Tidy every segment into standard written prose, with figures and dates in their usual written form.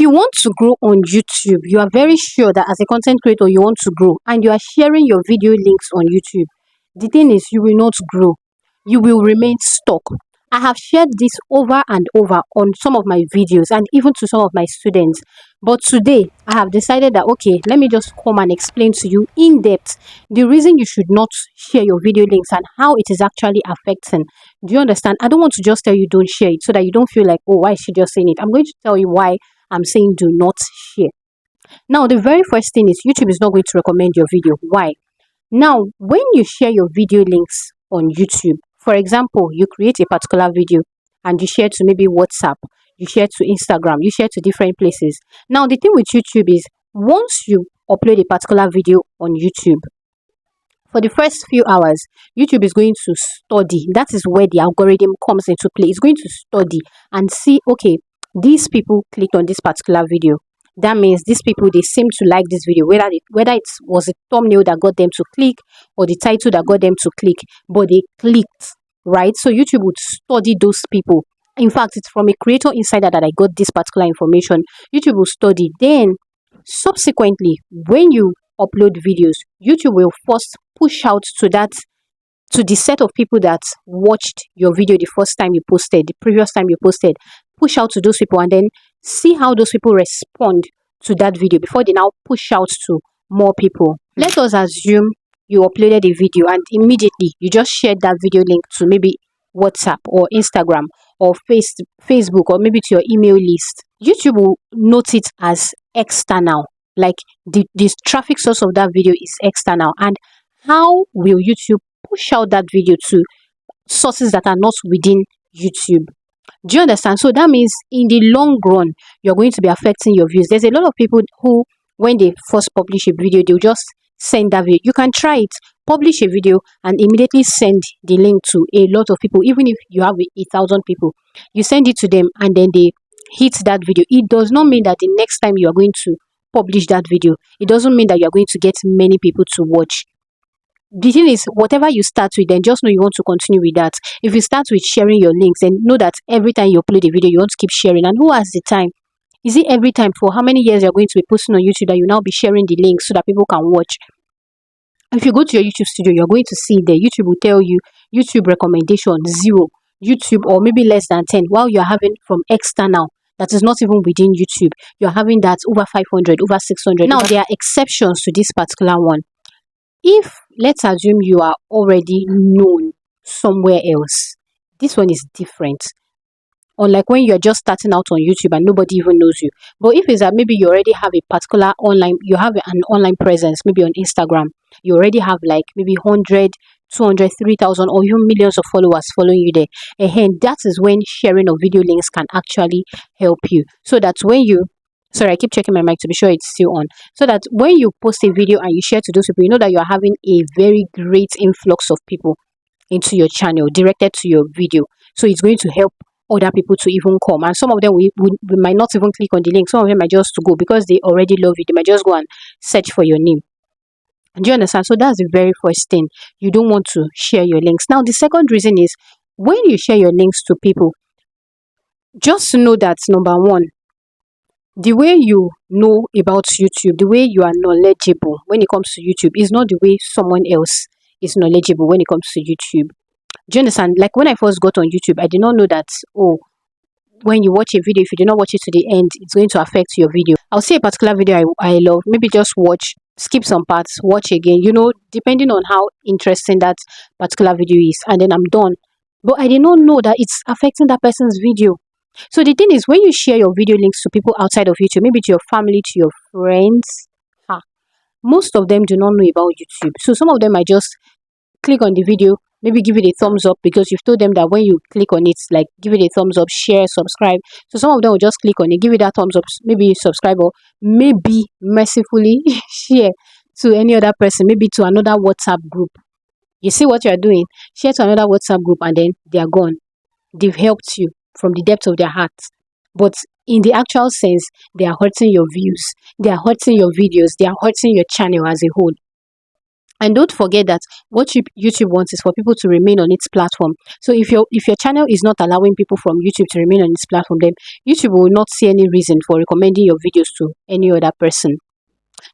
you want to grow on YouTube, you are very sure that as a content creator you want to grow and you are sharing your video links on YouTube, the thing is you will not grow. You will remain stuck. I have shared this over and over on some of my videos and even to some of my students. But today I have decided that okay, let me just come and explain to you in depth the reason you should not share your video links and how it is actually affecting. Do you understand? I don't want to just tell you don't share it so that you don't feel like, oh, why is she just saying it? I'm going to tell you why I'm saying do not share. Now, the very first thing is YouTube is not going to recommend your video. Why? Now, when you share your video links on YouTube, for example, you create a particular video and you share to maybe WhatsApp, you share to Instagram, you share to different places. Now, the thing with YouTube is once you upload a particular video on YouTube, for the first few hours, YouTube is going to study. That is where the algorithm comes into play. It's going to study and see, okay, these people clicked on this particular video. That means these people, they seem to like this video, whether it was a thumbnail that got them to click or the title that got them to click, but they clicked, right? So YouTube would study those people. In fact, it's from a creator insider that I got this particular information. YouTube will study. Then, subsequently, when you upload videos, YouTube will first push out to the set of people that watched your video the first time you posted, the previous time you posted, push out to those people and then see how those people respond to that video before they now push out to more people. Let us assume you uploaded a video and immediately you just shared that video link to maybe WhatsApp or Instagram or Facebook or maybe to your email list. YouTube will note it as external, like the traffic source of that video is external. And how will YouTube push out that video to sources that are not within YouTube? Do you understand? So that means in the long run, you're going to be affecting your views. There's a lot of people who, when they first publish a video, they'll just send that video. You can try it, publish a video and immediately send the link to a lot of people. Even if you have 1,000 people, you send it to them and then they hit that video. It does not mean that the next time you are going to publish that video, it doesn't mean that you are going to get many people to watch. The thing is, whatever you start with, then just know you want to continue with that. If you start with sharing your links, then know that every time you upload a video, you want to keep sharing. And who has the time? Is it every time? For how many years you're going to be posting on YouTube that you now be sharing the links so that people can watch? If you go to your YouTube studio, you're going to see there, YouTube will tell you YouTube recommendation 0, YouTube or maybe less than 10, while you're having from external that is not even within YouTube, you're having that over 500, over 600. Now, there are exceptions to this particular one. If, let's assume you are already known somewhere else, this one is different. Unlike when you're just starting out on YouTube and nobody even knows you. But if it's that maybe you already have a particular you have an online presence, maybe on Instagram, you already have like maybe 100, 200, 3,000 or even millions of followers following you there. And that is when sharing of video links can actually help you. So that when you sorry, I keep checking my mic to be sure it's still on. So that when you post a video and you share to those people, you know that you are having a very great influx of people into your channel directed to your video. So it's going to help other people to even come. And some of them we might not even click on the link. Some of them might just go because they already love you. They might just go and search for your name. Do you understand? So that's the very first thing. You don't want to share your links. Now, the second reason is when you share your links to people, just know that number one, the way you know about YouTube, the way you are knowledgeable when it comes to YouTube is not the way someone else is knowledgeable when it comes to YouTube. Do you understand? Like when I first got on YouTube, I did not know that, oh, when you watch a video, if you do not watch it to the end, it's going to affect your video. I'll see a particular video I love, maybe just watch, skip some parts, watch again, you know, depending on how interesting that particular video is, and then I'm done. But I did not know that it's affecting that person's video. So the thing is, when you share your video links to people outside of YouTube, maybe to your family, to your friends, most of them do not know about YouTube. So some of them might just click on the video, maybe give it a thumbs up because you've told them that when you click on it, like give it a thumbs up, share, subscribe. So some of them will just click on it, give it that thumbs up, maybe subscribe, or maybe mercifully share to any other person, maybe to another WhatsApp group. You see what you're doing? Share to another WhatsApp group and then they are gone. They've helped you from the depth of their hearts. But in the actual sense, they are hurting your views. They are hurting your videos. They are hurting your channel as a whole. And don't forget that what YouTube wants is for people to remain on its platform. So if your channel is not allowing people from YouTube to remain on its platform, then YouTube will not see any reason for recommending your videos to any other person.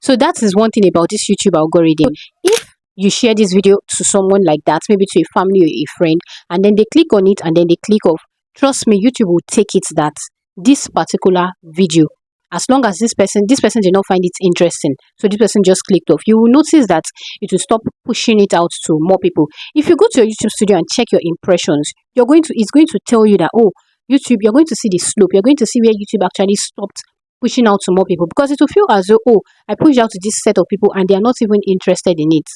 So that is one thing about this YouTube algorithm. If you share this video to someone like that, maybe to a family or a friend, and then they click on it and then they click off, trust me, YouTube will take it that this particular video, as long as this person did not find it interesting, so this person just clicked off, you will notice that it will stop pushing it out to more people. If you go to your YouTube studio and check your impressions, it's going to tell you that, oh, YouTube, you're going to see the slope, you're going to see where YouTube actually stopped pushing out to more people, because it will feel as though, oh, I pushed out to this set of people and they are not even interested in it.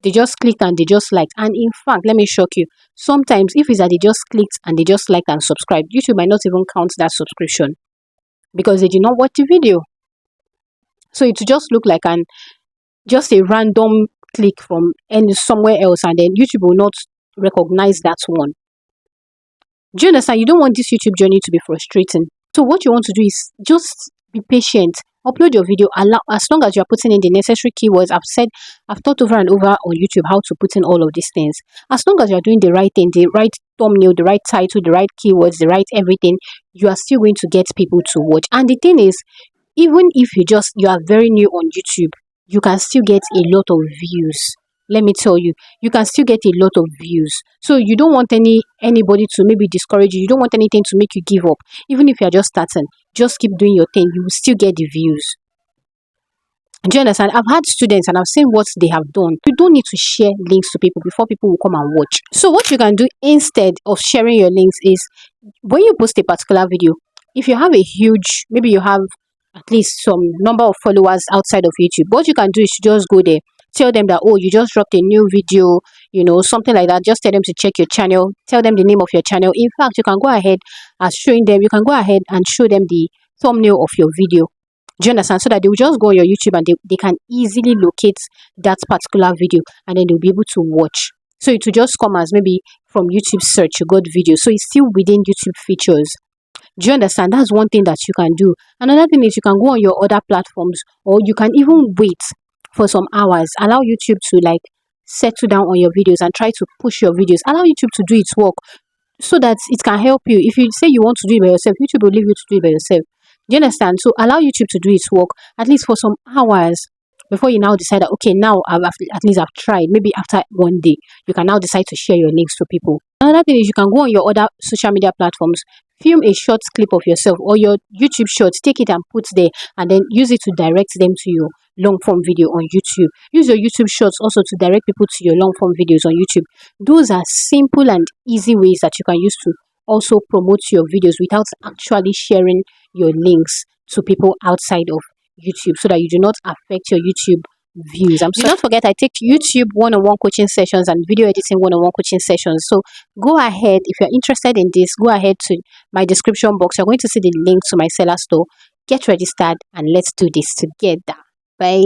They just clicked and they just liked. And in fact, let me shock you, sometimes if it's that they just clicked and they just liked and subscribed, YouTube might not even count that subscription because they did not watch the video. So it will just look like just a random click from somewhere else, and then YouTube will not recognize that one. Do you understand? You don't want this YouTube journey to be frustrating. So what you want to do is just be patient. Upload your video, as long as you are putting in the necessary keywords. I've thought over and over on YouTube how to put in all of these things. As long as you are doing the right thing, the right thumbnail, the right title, the right keywords, the right everything, you are still going to get people to watch. And the thing is, even if you are very new on YouTube, you can still get a lot of views. Let me tell you, you can still get a lot of views. So you don't want anybody to maybe discourage you. You don't want anything to make you give up. Even if you're just starting, just keep doing your thing. You will still get the views. Do you understand? I've had students and I've seen what they have done. You don't need to share links to people before people will come and watch. So what you can do instead of sharing your links is, when you post a particular video, if you have a huge, maybe you have at least some number of followers outside of YouTube, what you can do is just go there, tell them that, oh, you just dropped a new video, something like that. Just tell them to check your channel, tell them the name of your channel. In fact, you can go ahead you can go ahead and show them the thumbnail of your video. Do you understand? So that they will just go on your YouTube and they can easily locate that particular video, and then they'll be able to watch. So it will just come as maybe from YouTube search, you got video. So it's still within YouTube features. Do you understand? That's one thing that you can do. Another thing is, you can go on your other platforms, or you can even wait for some hours. Allow YouTube to settle down on your videos and try to push your videos. Allow YouTube to do its work so that it can help you. If you say you want to do it by yourself, YouTube will leave you to do it by yourself. Do you understand? So allow YouTube to do its work at least for some hours before you now decide that, okay, now at least I've tried. Maybe after one day, you can now decide to share your links to people. Another thing is, you can go on your other social media platforms, film a short clip of yourself or your YouTube shorts, take it and put there, and then use it to direct them to your long form video on YouTube. Use your YouTube shorts also to direct people to your long form videos on YouTube. Those are simple and easy ways that you can use to also promote your videos without actually sharing your links to people outside of YouTube, so that you do not affect your YouTube views. Do not forget, I take YouTube one-on-one coaching sessions and video editing one-on-one coaching sessions. So go ahead, if you're interested in this, go ahead to my description box. You're going to see the link to my seller store. Get registered and let's do this together. Bye.